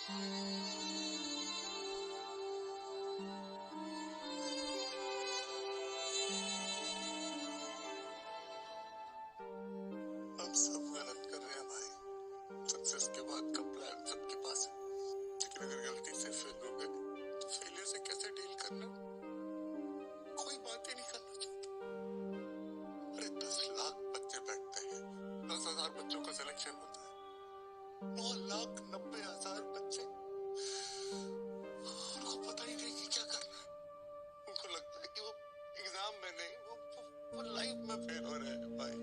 हम सब गलत कर रहे हैं भाई। सक्सेस के बाद का प्लान सबके पास है, लेकिन अगर गलती से फेल हो गए तो फेलियर से कैसे डील करना, कोई बात ही नहीं करना चाहता। अरे 10 लाख बच्चे बैठते हैं, 10,000 बच्चों का सिलेक्शन होता है, 9,90,000 बच्चे, उनको पता ही नहीं कि क्या करना है। उनको लगता है कि वो एग्जाम में नहीं, वो लाइफ में फेल हो रहे हैं भाई।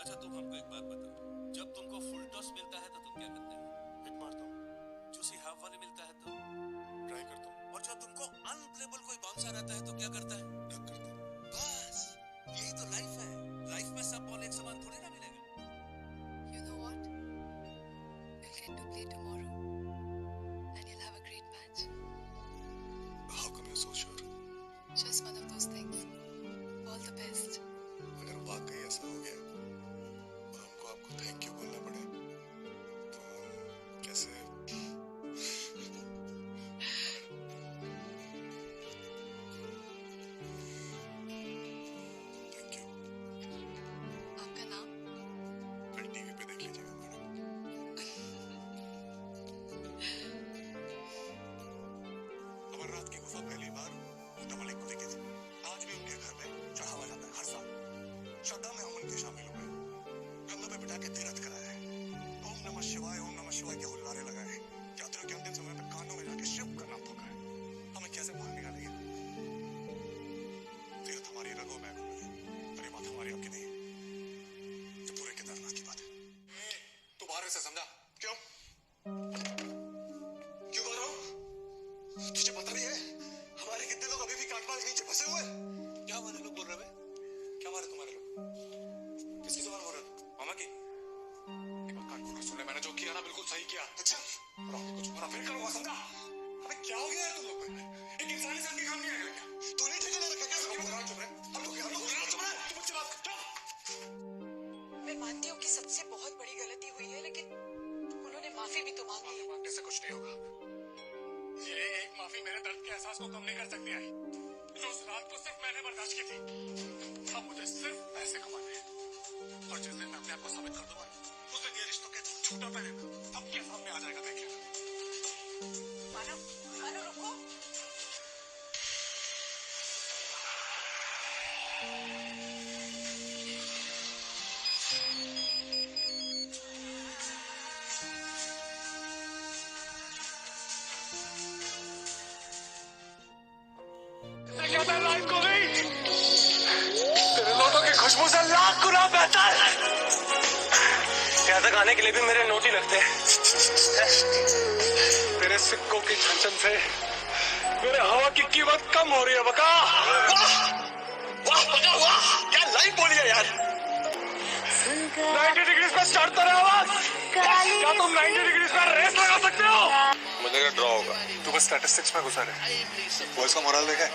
अच्छा तुम हमको एक बात बताओ, जब तुमको फुल टॉस मिलता है तो तुम क्या करते हो? हिट मारता हूँ, चूसी हाफ वाले मिलता है तो? ट्राई करता हूँ, और जब तुमको अनप्लेबल कोई बाउंसर आता है तो क्या करता है? डक करता हूँ। बस यही तो लाइफ है। लाइफ में सब बॉल एक समान थोड़ी ना मिलेगा। You know what? We'll get to play tomorrow, and you'll have a great match. How come you're so sure? Just one of those things. All the best. अगर वाकई ऐसा हो गया और हमको आपको थैंक यू बोलना पड़े तो कैसे? Thank you. आपका नाम? कल टीवी पे देख लीजिएगा मैडम। अमरनाथ की गुफा पहली बार मुतमलिक को देखी थी। आज भी उनके घर में चढ़ावा जाता है हर साल। श्रद्धा में हम उनके शामिल हुए, कंधों पे बिठा के तीरथ कराया है, ओम नमः शिवाय के हुल्लारे लगाए, यात्रियों के अंतिम समय पे कानों में जाके शिव का नाम पुकारा है। हमें कैसे बाहर निकालेंगे? तीरथ हमारी रगों में है, पर ये बात हमारी आपकी नहीं, ये पूरे केदारनाथ की बात है। तू बाहर से समझा क्यों क्यों कर रहा हूँ? तुझे पता भी है हमारे कितने लोग अभी भी काटमाल के नीचे फंसे हुए हैं? क्या हमारे लोग बोल रहे हैं? क्या मारे तुम्हारे लोग? किसकी जुबान बोल रहे हो? मामा की? एक बार कान खोल के सुन ले, मैंने जो किया ना बिल्कुल सही किया। अच्छा और आगे कुछ बुरा फिर करूंगा, समझा? अबे क्या हो गया है तुम लोग पे? एक इंसानी से काम नहीं आएगा क्या? तूने ठेकेदार रखा क्या? सबकी बात चुप रहे। हम लोग चुप रहे। तू मुझसे बात कर, चुप। मैं मानती हूँ कि सबसे बहुत बड़ी गलती हुई है, लेकिन उन्होंने माफी भी तो मांगी है। मांगने से कुछ नहीं होगा। ये एक माफी मेरे दर्द के एहसास को कम नहीं कर सकती है। उस रात को सिर्फ मैंने बर्दाश्त की थी। अब मुझे सिर्फ पैसे कमाने हैं, और जिस दिन मैं अपने आप को साबित कर दूंगा उस दिन ये रिश्तों के झूठा पहले सबके सामने आ जाएगा, देख लेना। मानो रुको। कहता है लाइफ को नहीं, तेरे नोटों की खुशबू से लाख गुना बेहतर। यहाँ तक आने के लिए भी मेरे नोट ही लगते हैं। तेरे सिक्कों की छनछन से मेरे हवा की कीमत कम हो रही है बका। वाह वाह बका वाह, क्या लाइन बोली है यार। 90 डिग्री पे स्टार्ट कर आवाज। क्या तुम 90 डिग्री पे रेस लगा सकते हो? मुझे लगा ड्रॉ होगा। तू बस स्टैटिस्टिक्स में घुसा रहे। बॉयज का मोरल देखा है,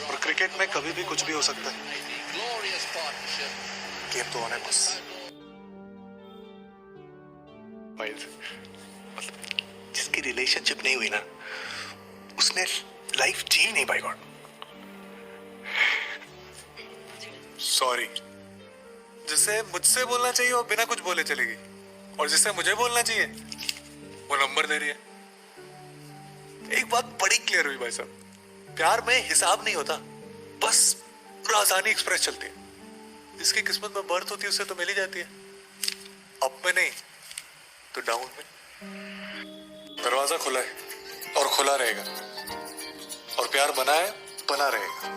और क्रिकेट में कभी भी कुछ भी हो सकता है। गेम तो होना है बस। मतलब जिसकी रिलेशनशिप नहीं हुई ना, उसने लाइफ जी नहीं पाई। God sorry. जिसे मुझसे बोलना चाहिए वो बिना कुछ बोले चलेगी, और जिसे मुझे बोलना चाहिए वो नंबर दे रही है। एक बात बड़ी क्लियर हुई भाई साहब, प्यार में हिसाब नहीं होता, बस राजधानी एक्सप्रेस चलती है। जिसकी किस्मत में बर्थ होती है उसे तो मिल ही जाती है, अप में नहीं तो डाउन में। दरवाजा खुला है और खुला रहेगा, और प्यार बना है बना रहेगा।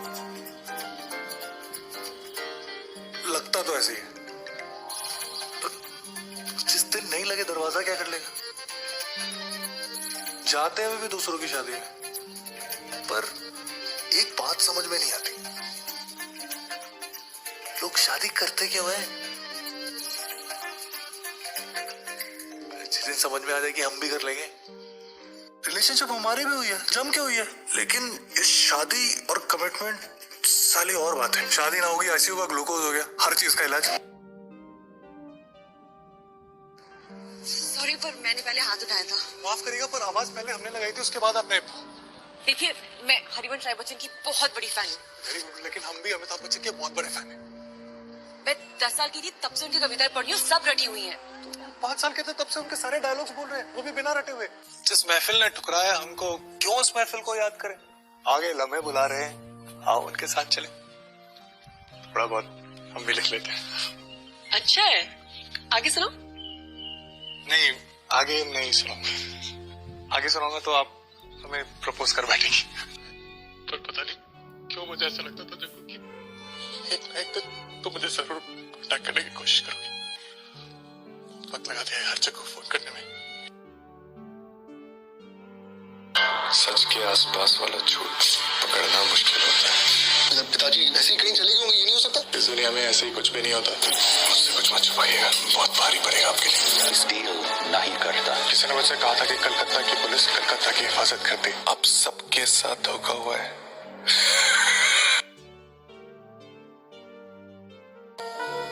लगता तो ऐसे ही है, तो जिस दिन नहीं लगे दरवाजा क्या कर लेगा? जाते हुए भी दूसरों की शादी है, पर एक बात समझ में नहीं आती, लोग शादी करते क्यों हैं? जिस दिन समझ में आ जाए कि हम भी कर लेंगे। रिलेशनशिप हमारी भी हुई है, जम के हुई है, लेकिन ये शादी और कमिटमेंट साली और बात है। शादी ना होगी, आईसीयू का ग्लूकोज हो गया, हर चीज का इलाज। सॉरी पर मैंने पहले हाथ उठाया था। माफ करिएगा पर आवाज पहले हमने लगाई थी, उसके बाद आपने। देखिए मैं हरिवंश राय बच्चन की बहुत बड़ी फैन हूँ। वेरी गुड, लेकिन हम भी अमिताभ बच्चन के बहुत बड़े फैन हैं। मैं 10 साल की थी तब से उनकी कविताएं पढ़ी हूँ, सब रटी हुई हैं। 5 साल के थे तब से उनके सारे डायलॉग्स बोल रहे हैं, वो भी बिना रटे हुए। जिस महफिल ने ठुकराया हमको, क्यों उस महफिल को याद करें। आगे लम्हे बुला रहे हैं, आओ उनके साथ चले। थोड़ा बहुत हम भी लिख लेते हैं। अच्छा है, आगे सुनो। नहीं, आगे नहीं सुनाऊंगा। आगे सुनाऊंगा तो आप हमें प्रपोज कर बैठेंगी। पर पता नहीं क्यों मुझे ऐसा लगता था जब कि एक ना एक दिन तो मुझे जरूर अटैक करने की कोशिश करोगी। वक्त लगा दिया हर जगह फोन करने में। सच के आसपास वाला झूठ पकड़ना मुश्किल होता है। जब पिताजी ऐसे ही कहीं चले गए होंगे, ये नहीं हो सकता। इस दुनिया में ऐसे ही कुछ भी नहीं होता। मुझसे कुछ मत छुपाइएगा, बहुत भारी पड़ेगा आपके लिए। स्टील नहीं करता। किसी ने मुझसे कहा था कि कलकत्ता की पुलिस कलकत्ता की हिफाजत करती। अब सबके साथ धोखा हुआ है।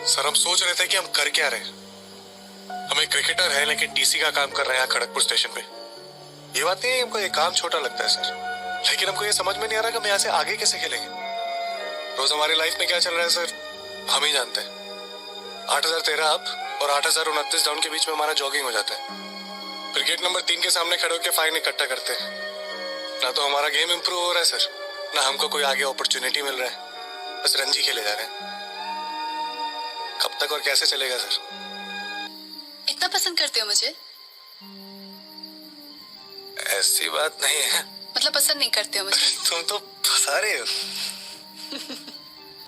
सर हम सोच रहे थे कि हम कर क्या रहे हैं। हम एक क्रिकेटर है लेकिन टीसी का काम कर रहे हैं खड़गपुर स्टेशन पे। ये बात नहीं है हमको ये काम छोटा लगता है सर, लेकिन हमको ये समझ में नहीं आ रहा कि हम यहाँ से आगे कैसे खेलेंगे। रोज हमारी लाइफ में क्या चल रहा है सर हम ही जानते हैं। 8013 अप और 8029 डाउन के बीच में हमारा जॉगिंग हो जाता है। फिर गेट नंबर 3 के सामने खड़े होकर फाइन इकट्ठा करते हैं। ना तो हमारा गेम इंप्रूव हो रहा है सर, ना हमको कोई आगे अपॉर्चुनिटी मिल रहा है। बस रणजी खेले जा रहे हैं। कब तक और कैसे चलेगा सर। इतना पसंद करते हो मुझे? ऐसी बात नहीं है। मतलब पसंद नहीं करते हो मुझे? तुम तो फंसा रहे हो।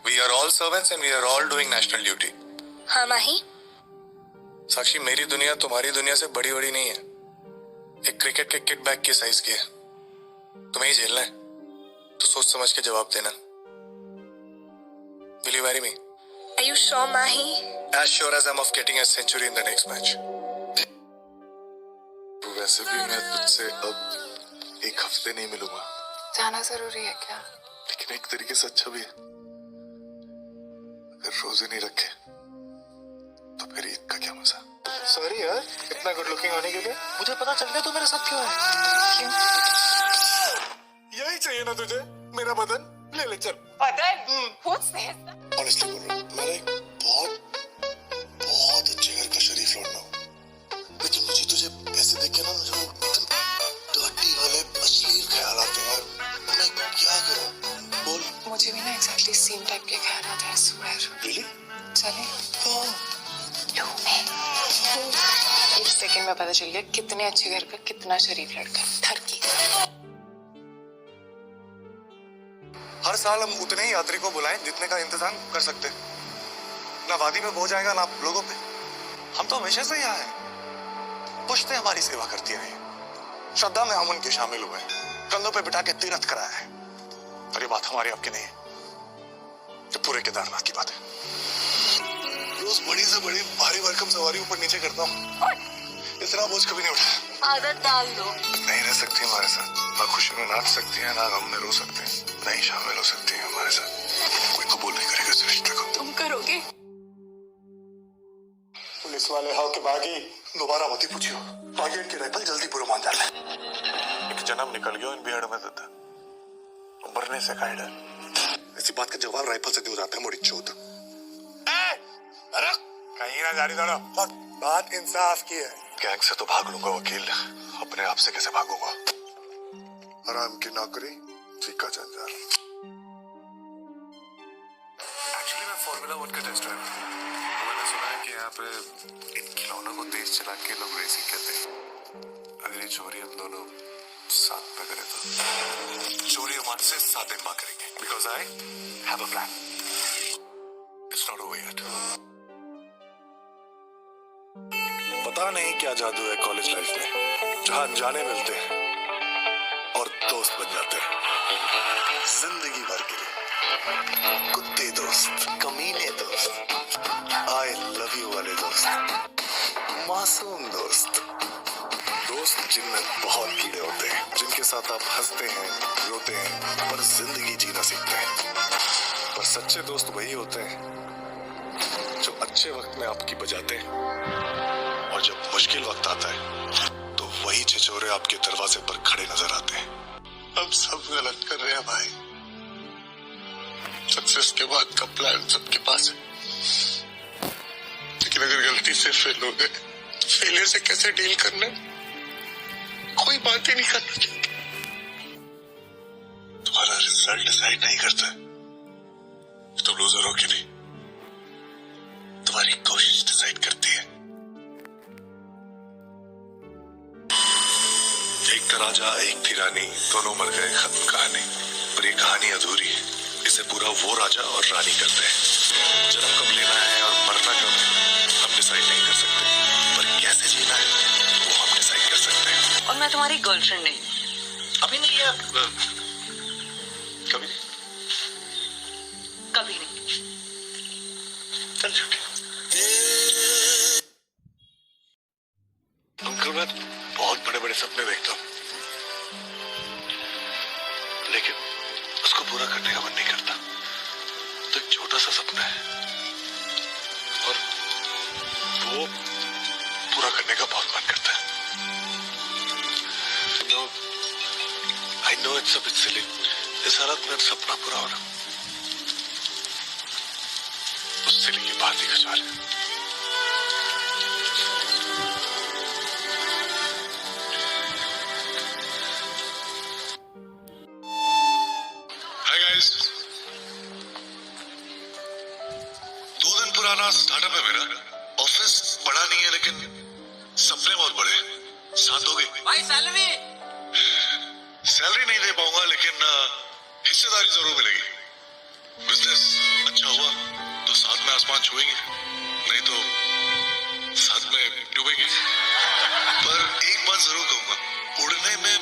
We are all servants and we are all doing national duty. हाँ माही। साक्षी मेरी दुनिया तुम्हारी दुनिया से बड़ी बड़ी नहीं है। एक क्रिकेट के किट बैग के साइज की है। तुम्हें ही झेलना है तो सोच समझ के जवाब देना। Will you marry me? Are you sure Mahi? As sure as I'm of getting a century in the next match. वैसे भी मैं तुझसे अब एक हफ्ते नहीं मिलूंगा। जाना जरूरी है क्या? लेकिन एक तरीके से अच्छा भी है। अगर रोजे नहीं रखे तो फिर ईद का क्या मजा। सॉरी यार इतना गुड लुकिंग होने के लिए। मुझे पता चल गया तू मेरे साथ क्यों है। क्यों? यही चाहिए ना तुझे, मेरा बदन ले ले चल। ऑनेस्टली बोल रहा हूँ, मैं एक बहुत अच्छे घर का शरीफ लौटना हूँ, लेकिन मुझे तुझे ऐसे देख के ना मुझे डर्टी वाले अश्लील ख्याल आते हैं। मैं क्या करूँ बोल। मुझे भी ना एग्जैक्टली सेम टाइप के ख्याल आता है। स्वेयर। रियली? चले? हाँ। एक सेकंड में पता चल गया कितने अच्छे घर का कितना शरीफ लड़का। ठरकी। हर साल हम उतने ही यात्री को बुलाएं जितने का इंतजाम कर सकते हैं। ना वादी में बोझ आएगा ना लोगों पे। हम तो हमेशा से यहाँ हैं। पुश्तें हमारी सेवा करती रही। श्रद्धा में हम उनके शामिल हुए, कंधों पे बिठा के तीर्थ कराया है। और ये बात हमारी आपकी नहीं है, ये पूरे केदारनाथ की बात है। रोज बड़ी से बड़ी भारी भरकम सवारी ऊपर नीचे करता हूँ, इतना बोझ कभी नहीं उठा। आदत डाल दो। नहीं रह सकती हमारे साथ, ना खुशी में नाच सकती है ना गम में रो सकते हैं, नहीं शामिल हो सकती है हमारे साथ। कोई कबूल नहीं करेगा इस रिश्ते को। तुम करोगे? पुलिस वाले हाउ के बागी दोबारा मत ही पूछियो। बागी इनकी राइफल जल्दी पूरा मान जाता है। एक जन्म निकल गया इन बिहार में देता, मरने से का डर। ऐसी बात का जवाब राइफल से दे जाता है मोड़ी चोद। अरे कहीं ना जारी दौड़ो, बात इंसाफ की है। गैंग से तो भाग लूंगा वकील, अपने आप से कैसे भागूंगा। हराम की नौकरी फीका जंजाल। एक्चुअली मैं फॉर्मूला 1 का टेस्ट ड्राइवर हूँ। मैंने सुना है कि यहाँ पे इन खिलौनों को तेज चला के लोग रेसिंग कहते हैं। अगर ये चोरी हम दोनों साथ में करें तो चोरी हम आज से 7 दिन बाद करेंगे। Because I have a plan. It's not over yet. पता नहीं क्या जादू है कॉलेज लाइफ में, जहाँ अनजाने मिलते हैं और दोस्त बन जाते हैं जिंदगी भर के लिए। कुत्ते दोस्त, कमीने दोस्त, आई लव यू वाले दोस्त, मासूम दोस्त, दोस्त जिनमें बहुत कीड़े होते हैं, जिनके साथ आप हंसते हैं, रोते हैं, पर जिंदगी जीना सीखते हैं। पर सच्चे दोस्त वही होते हैं जो अच्छे वक्त में आपकी बजाते हैं और जब मुश्किल वक्त आता है तो वही छिछोरे आपके दरवाजे पर खड़े नजर आते हैं। हम सब गलत कर रहे हैं भाई। सक्सेस के बाद का प्लान सबके पास है, लेकिन अगर गलती से फेल हो गए तो फेलियर से कैसे डील करना कोई बात ही नहीं करना चाहता। तुम्हारा रिजल्ट डिसाइड नहीं करता है तुम लूजर हो कि नहीं, तुम्हारी कोशिश डिसाइड करती है। एक था राजा एक थी रानी, दोनों मर गए, खत्म कहानी। पर ये कहानी अधूरी है, इसे पूरा वो राजा और रानी करते हैं। जन्म कब लेना है और मरना कब है हम डिसाइड नहीं कर सकते, पर कैसे जीना है वो हम डिसाइड कर सकते हैं। और मैं तुम्हारी गर्लफ्रेंड नहीं। अभी नहीं है, कभी नहीं, कभी नहीं। चल छुट्टी। अंकल मैं बहुत बड़े बड़े सपने देखता हूँ, लेकिन उसको पूरा करने का मन नहीं करता। तो एक छोटा सा सपना है और वो पूरा करने का बहुत मन करता है। I know it's a bit silly, इस हालत में सपना पूरा होना उस सिली की बात ही कुछ और है। हाय गाइस, 2 दिन पुराना स्टार्टअप है मेरा। ऑफिस बड़ा नहीं है लेकिन सपने बहुत बड़े हैं। साथ दोगे? भाई सैलरी सैलरी नहीं दे पाऊंगा लेकिन हिस्सेदारी जरूर मिलेगी। बिजनेस अच्छा हुआ तो साथ में आसमान छुएंगे, नहीं तो साथ में डूबेंगे। पर एक बात जरूर कहूंगा, उड़ने में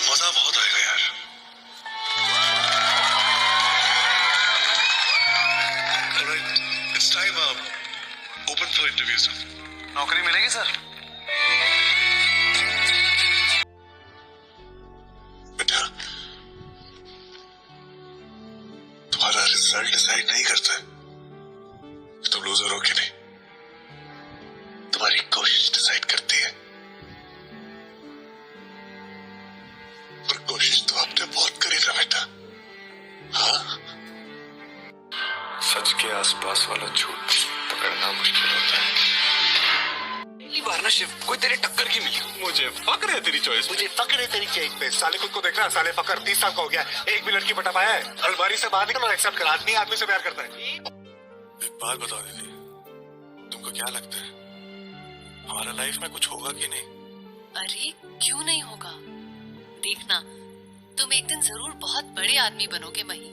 मजा बहुत आएगा यार। Alright, it's time open for interviews. नौकरी मिलेगी सर? बेटा, तुम्हारा रिजल्ट डिसाइड नहीं करता है तुम लूजर हो कि नहीं, तुम्हारी कोशिश डिसाइड करती है। और कोशिश तो आपने बहुत करी ना बेटा। हाँ, सच के आसपास वाला झूठ पकड़ना मुश्किल होता है। पहली बार ना शिव कोई तेरे टक्कर की मिली। मुझे फक्र है तेरी चॉइस। मुझे फक्र है तेरी चेक पे। साले खुद को देख रहा, साले फकर 30 साल का हो गया, एक भी लड़की पटा पाया है। अलमारी से बाहर निकल और एक्सेप्ट कर, आदमी आदमी से प्यार करता है। एक बात बताओ दीदी, तुमको क्या लगता है हमारा लाइफ में कुछ होगा कि नहीं? अरे क्यों नहीं होगा, देखना तुम एक दिन जरूर बहुत बड़े आदमी बनोगे। मही,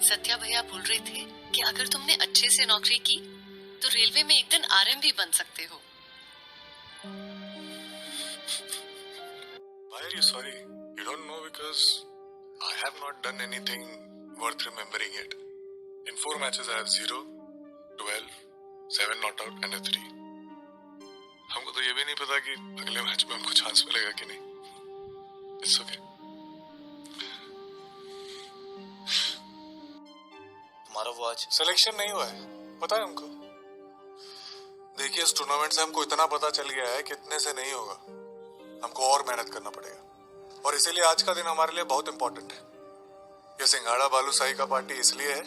सत्या भैया बोल रहे थे कि अगर तुमने अच्छे से नौकरी की तो रेलवे में एक दिन RM भी बन सकते हो। Why are you sorry? You don't know because I have not done anything worth remembering yet. In 4 matches I have 0, 12, 7 not out and a 3. हमको तो ये भी नहीं पता कि अगले मैच में हमको चांस मिलेगा कि नहीं। It's okay. तुम्हारा वो आज सिलेक्शन नहीं हुआ है, पता है हमको। देखिए इस टूर्नामेंट से हमको इतना पता चल गया है कि इतने से नहीं होगा, हमको और मेहनत करना पड़ेगा। और इसीलिए आज का दिन हमारे लिए बहुत इंपॉर्टेंट है। ये सिंघाड़ा बालूशाही का पार्टी इसलिए है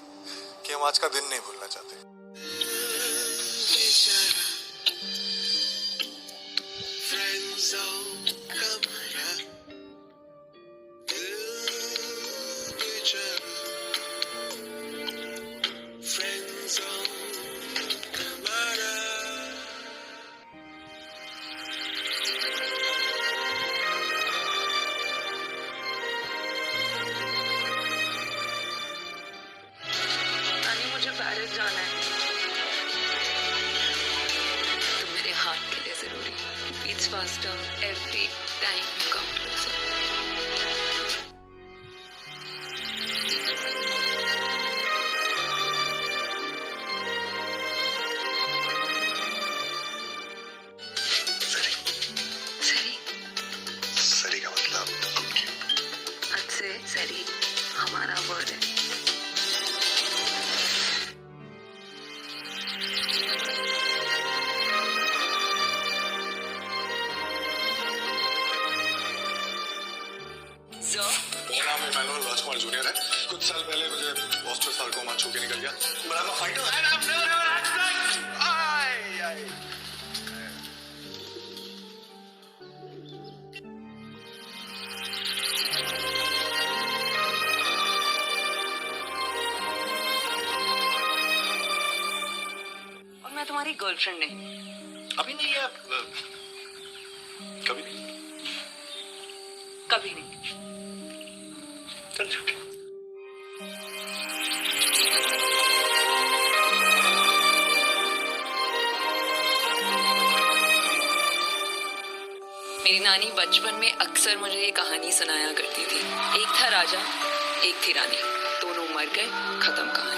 कि हम आज का दिन नहीं भूलना चाहते। मुझे पेरिस जाना है, तुम मेरे हार्ट के लिए जरूरी। Beats faster every time you come closer. सरी, सरी का मतलब आज से सरी हमारा वर्ड है। सर मेरा नाम इमानुअल राजकुमार जूनियर है। कुछ साल पहले मुझे ऑस्ट्रो सार्कोमा छू के निकल गया, but I'm a fighter and I've never had sex. और मैं तुम्हारी गर्लफ्रेंड नहीं। अभी नहीं है, कभी नहीं। कभी नहीं। चल छूट। मेरी नानी बचपन में अक्सर मुझे ये कहानी सुनाया करती थी। एक था राजा, एक थी रानी, दोनों मर गए, खत्म कहानी।